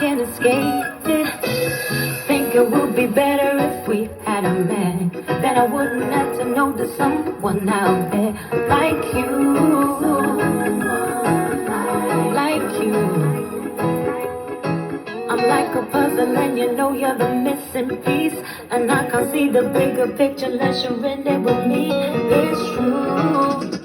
can't escape it. Think it would be better if we had a man, that I wouldn't have to know there's someone out there like you, like you. I'm like a puzzle and you know you're the missing piece, and I can't see the bigger picture unless you're in it with me. It's true.